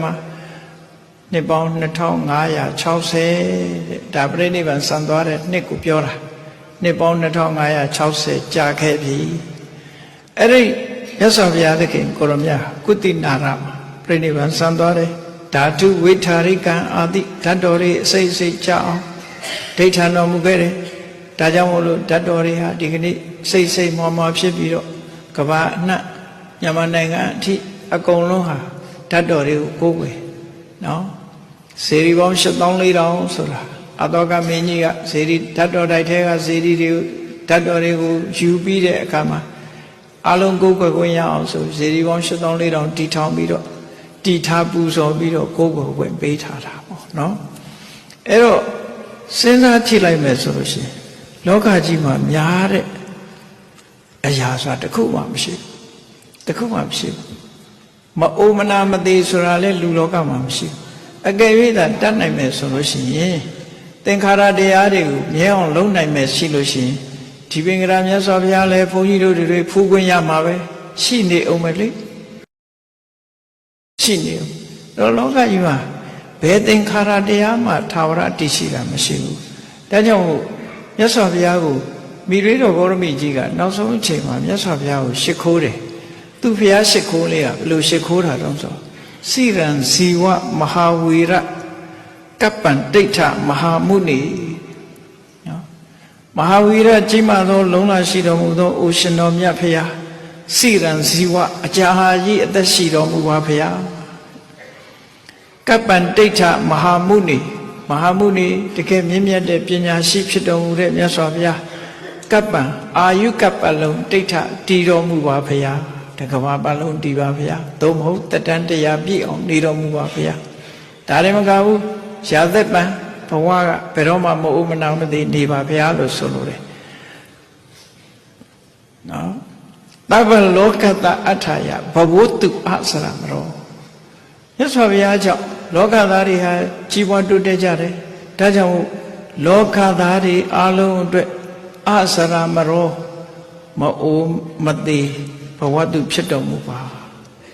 မှာနှစ်ပေါင်း2560ဒါပြိဋိဘံဆံသွားတဲ့နှစ်ကိုပြောတာနှစ်ပေါင်း2560ကြာခဲ့ပြီအဲ့ဒီမြတ်စွာဘုရားသခင်ကိုရမြတ်ကုသိနာရမှာပြိဋိဘံဆံသွားတယ်ဓာတုဝိထာရိကံအာတိဓာတ်တော်တွေအစိတ်စိတ်ကြအောင်ဒိဋ္ဌာန်တော်မူခဲ့တယ်ဒါကြောင့်မို့လို့ဓာတ်တော်တွေဟာဒီကနေ့စိတ်စိတ်မောမောဖြစ်ပြီးတော့ကမ္ဘာအနှံ့မြန်မာနိုင်ငံအထိအကုန်လုံးဟာဓာတ်တော်တွေကိုကိုးကွယ်နော်စေရီပေါင်း8400ဆိုတာအတောကမင်းကြီးကစေရီဓာတ်တော်တိုက်ထဲကစေရီတွေဓာတ်တော်တွေကိုယူပြီးတဲ့အခါမှာအလုံးကိုးကွယ်ခွင့်ရအောင်ဆိုစေရီပေါင်း8400တီထောင်ပြီးတော့တီထားပူဇော်ပြီးတော့ကိုးကွယ်ခွင့်ပေးထားတာပေါ့နော်အဲ့တော့စဉ်းစားကြည့်လိုက်မယ်ဆိုလို့ရှိရင်လောကကြီးမှာများတဲ့အရာဆိုတာတစ်ခုမှမရှိဘူးတစ်ခုမှမရှိဘူးမအိုမနာမသေးဆိုတာလဲလူလောကမှာမရှိဘူးအကယ်၍သာတတ်နိုင်မယ်ဆိုလို့ရှိရင်သင်္ခါရတရားတွေကိုမြဲအောင်လုပ်နိုင်မယ်ရှိလို့ရှိရင်ဒီပင်ကရာမြတ်စွာဘုရားလည်းဘုန်းကြီးတို့တွေဖူးခွင့်ရမှာပဲရှိနေအောင်ပဲလေရှိနေအောင်တော့လောကကြီးမှာဘယ်သင်္ခါရတရားမှသာဝရတည်ရှိတာမရှိဘူးဒါကြောင့်မြတ်စွာဘုရားကိုမိရိတော်ဂေါရမိကြီးကနောက်ဆုံးအချိန်မှာမြတ်စွာဘုရားကိုရှ िख ိုးတယ်သူဘုရားရှ िख ိုးလေးကဘယ်လိုရှ िख ိုးတာတုံးဆိုစိရံဇီဝမဟာဝေရကပ္ပံဒိဋ္ဌမဟာမုနိနော်မဟာဝေရကြီးမားသောလုံလရှိတော်မူသောအိုရှင်တော်မြတ်ဘုရားစိရံဇီဝအကြာဟာကြီးအသက်ရှိတော်မူပါဘုရားကပ္ပံဒိဋ္ဌမဟာမုနိမဟာမုနိတကယ်မြင့်မြတ်တဲ့ပညာရှိဖြစ်တော်မူတဲ့မြတ်စွာဘုရားကပ္ပံအာယုကပ္ပလုံးဒိဋ္ဌတည်တော်မူပါဘုရားတကဘာပလုံးတည်ပါဘုရားသို့မဟုတ်တတန်တရားပြည့်အောင်နေတော်မူပါဘုရားဒါလည်းမကဘူးရာသက်ပံဘဝကဘယ်တော့မှမအိုမနာမသိနေပါဘုရားလို့ဆိုလိုတယ်နော်သဗ္ဗလောကတအထာယဘဝတုအစရမရောမြတ်စွာဘုရားကြောင့်လောကသားတွေဟာကြီးပွားတိုးတက်ကြတယ်ဒါကြောင့်လောကသားတွေအားလုံးအတွက်အစရမရောမအိုမသေးဘဝတုဖြစ်တော်မူပါ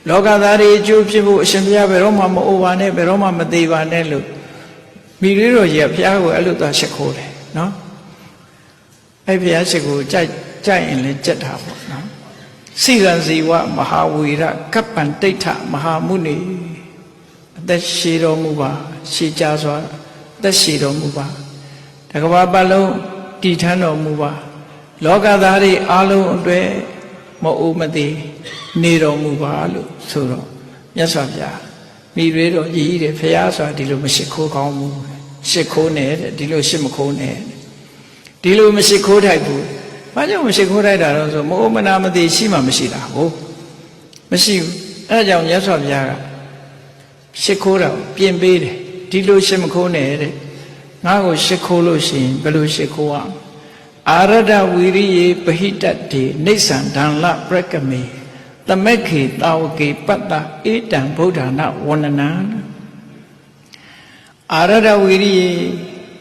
လောကသားတွေအကျိုးဖြစ်ဖို့အရှင်ဘုရားဘယ်တော့မှမအိုပါနဲ့ဘယ်တော့မှမသေးပါနဲ့လို့မိရိတော်ကြီးကဘုရားကိုအဲ့လိုသွားရှ िख ိုးတယ်နော်အဲ့ဘုရားရှ िख ိုးကြိုက်ရင်လည်းကြက်တာပေါ့နော်စိရံဇီဝမဟာဝေရကပ္ပံဒိဋ္ဌမဟာမုနိအသက်ရှိတော်မူပါရှည်ကြစွာအသက်ရှိတော်မူပါတကဘာပတ်လုံးတည်ထမ်းတော်မူပါလောကသားတွေအားလုံးအတွက်မအိုမသေးနေတော်မူပါလို့ဆိုတော့မြတ်စွာဘုရားမိရွေးတော်ကြီးတဲ့ဘုရားဆိုတာဒီလိုမရှ िख ိုးကောင်းဘူးရှ िख ိုးနဲ့တဲ့ဒီလိုရှ မခိုးနဲ့ဒီလိုမရှ िख ိုးထိုက်ဘူးဘာကြောင့်မရှ िख ိုးထိုက်တာတော့ဆိုမအိုမနာမသေးရှိမှမရှိတာဟုတ်မရှိဘူးအဲဒါကြောင့်မြတ်စွာဘုရားကရှ िख ိုးတာပြင်ပေးတယ်ဒီလိုရှ မခိုးနဲ့တဲ့ငါ့ကိုရှ िख ိုးလို့ရှိရင်ဘယ်လိုရှ िख ိုးရအာရဒဝီရိယေပဟိတတေနိစ္စံဒံလပရကမေသမက်ခေတာဝကေပတ္တဧတံဗုဒ္ဓနာဝန္ဒနာအာရဒဝီရိယေ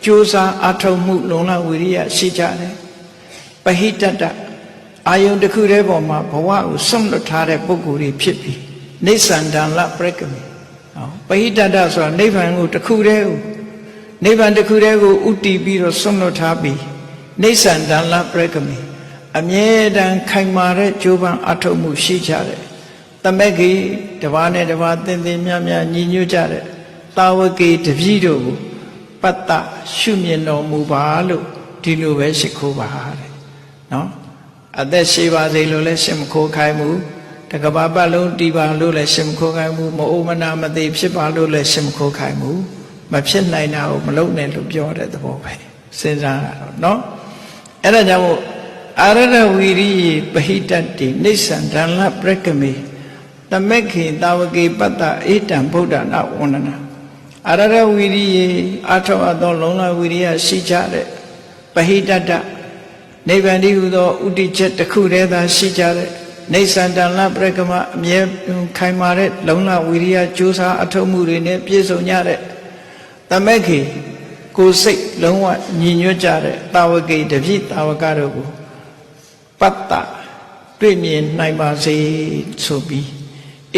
ကြိုးစားအထောက်မှုလုံလဝီရိယရှိကြတယ်ပဟိတတအာယုန်တစ်ခုတည်းပေါ်မှာဘဝကိုဆွန့်လွတ်ထားတဲ့ပုဂ္ဂိုလ်တွေဖြစ်ပြီးနိစ္စံဒံလပရကမေပဟိတတဆိုတာနိဗ္ဗာန်ကိုတစ်ခုတည်းကိုနိဗ္ဗာန်တစ်ခုတည်းကိုဥတည်ပြီးတော့ဆွန့်လွတ်ထားပြီးနိစ္စံဒံလပရကမေအမြဲတမ်းခိုင်မာတဲ့ကြိုးပမ်းအထောက်မှုရှိကြတယ်သမက်ကြီးတပါးနဲ့တပါးသင်သင်မြတ်မြတ်ညီညွတ်ကြတယ်တာဝကေတပည့်တို့ကိုပတ္တရှုမြင်တော်မူပါလို့ဒီလိုပဲရှ िख ိုးပါတဲ့နော်အသက်ရှိပါစေလို့လည်းရှ မခိုးခိုင်းဘူးတကဘာပတ်လုံးတည်ပါလို့လည်းရှ မခိုးခိုင်းဘူးမအိုမနာမသေးဖြစ်ပါလို့လည်းရှ မခိုးခိုင်းဘူးမဖြစ်နိုင်တာကိုမလုပ်နဲ့လို့ပြောတဲ့သဘောပဲစဉ်းစားရတော့နော်အဲ့ဒါကြောင့်အာရဒဝီရိယေပဟိတတေနိစ္စံဒံလပရကမေသမက်ခေတာဝကေပတ္တဧတံဗုဒ္ဓနာဝန္ဒနာအာရဒဝီရိယေအထောက်အသောလုံလဝီရိယရှိကြတဲ့ပဟိတတနိဗ္ဗာန်တည်းဟူသောဥတည်ချက်တစ်ခုတည်းသာရှိကြတဲ့နိစ္စံဒံလပရကမအမြဲခိုင်မာတဲ့လုံလဝီရိယကြိုးစားအထောက်မှုတွေနဲ့ပြည့်စုံကြတဲ့သမက်ခေကိုယ်စိတ်လုံးဝညီညွတ်ကြတဲ့တာဝကေတပည့်တာဝကတို့ကိုပတ္တတွေ့မြင်နိုင်ပါစေဆိုပြီး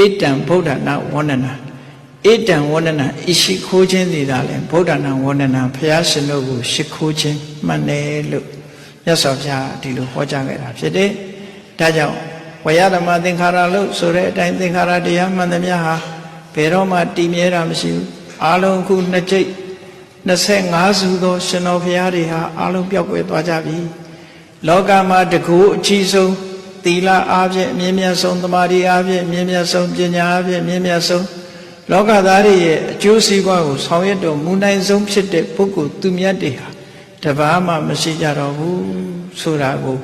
ဧတံဗုဒ္ဓနာဝန္ဒနာ ဧတံဝန္ဒနာဣရှိခိုးခြင်းသည်သာလဲဗုဒ္ဓနာဝန္ဒနာဘုရားရှင်တို့ကိုရှိခိုးခြင်းမှန်တယ်လို့မြတ်စွာဘုရားဒီလိုဟောကြားခဲ့တာဖြစ်တယ်။ဒါကြောင့်ဝေယဓမ္မသင်္ခါရလို့ဆိုတဲ့အတိုင်းသင်္ခါရတရားမှန်သမျှဟာဘယ်တော့မှတည်မြဲတာမရှိဘူး။အာလုံးအခုနှစ်ကျိတ်25စုသောရှင်တော်ဘုရားတွေဟာအာလုံးပြောက်ကွယ်သွားကြပြီ။လောကမှာတကူအကြီးဆုံးသီလအားဖြင့်အမြင့်မြတ်ဆုံးသမာဓိအားဖြင့်အမြင့်မြတ်ဆုံးပညာအားဖြင့်အမြင့်မြတ်ဆုံးလောကသားတွေရဲ့အကျိုးစီးပွားကိုဆောင်ရွက်တော်မူနိုင်ဆုံးဖြစ်တဲ့ပုဂ္ဂိုလ်သူမြတ်တွေဟာတပါးမှမရှိကြတော့ဘူးဆိုတာကို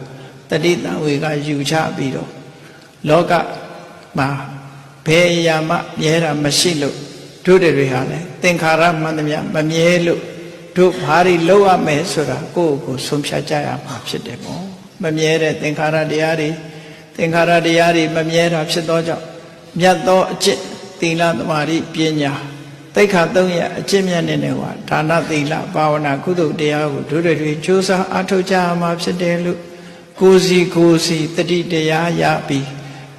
တတိတံဝေကယူချပြီးတော့လောကမှာဘယ်အရာမှမြဲတာမရှိလို့တို့တွေဟာလည်းသင်္ခါရမှန်သမျှမမြဲလို့တို့ဘာတွေလုပ်ရမယ်ဆိုတာကိုယ့်ကိုယ်ဆုံးဖြတ်ကြရမှာဖြစ်တယ်ပေါ့မမြဲတဲ့သင်္ခါရတရားတွေမမြဲတာဖြစ်သောကြောင့်မြတ်သောအကျင့်သီလသမာဓိပညာသိက္ခာ၃ရပ်အကျင့်မြတ်နဲ့ဟောဒါနသီလဘာဝနာကုသိုလ်တရားကိုတို့တွေကြိုးစားအားထုတ်ကြရမှာဖြစ်တယ်လို့ကိုယ်စီတတိတရားရပြီး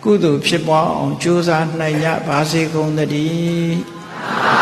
ကုသိုလ်ဖြစ်ပွားအောင်ကြိုးစားနိုင်ကြပါစေကုန်သတည်း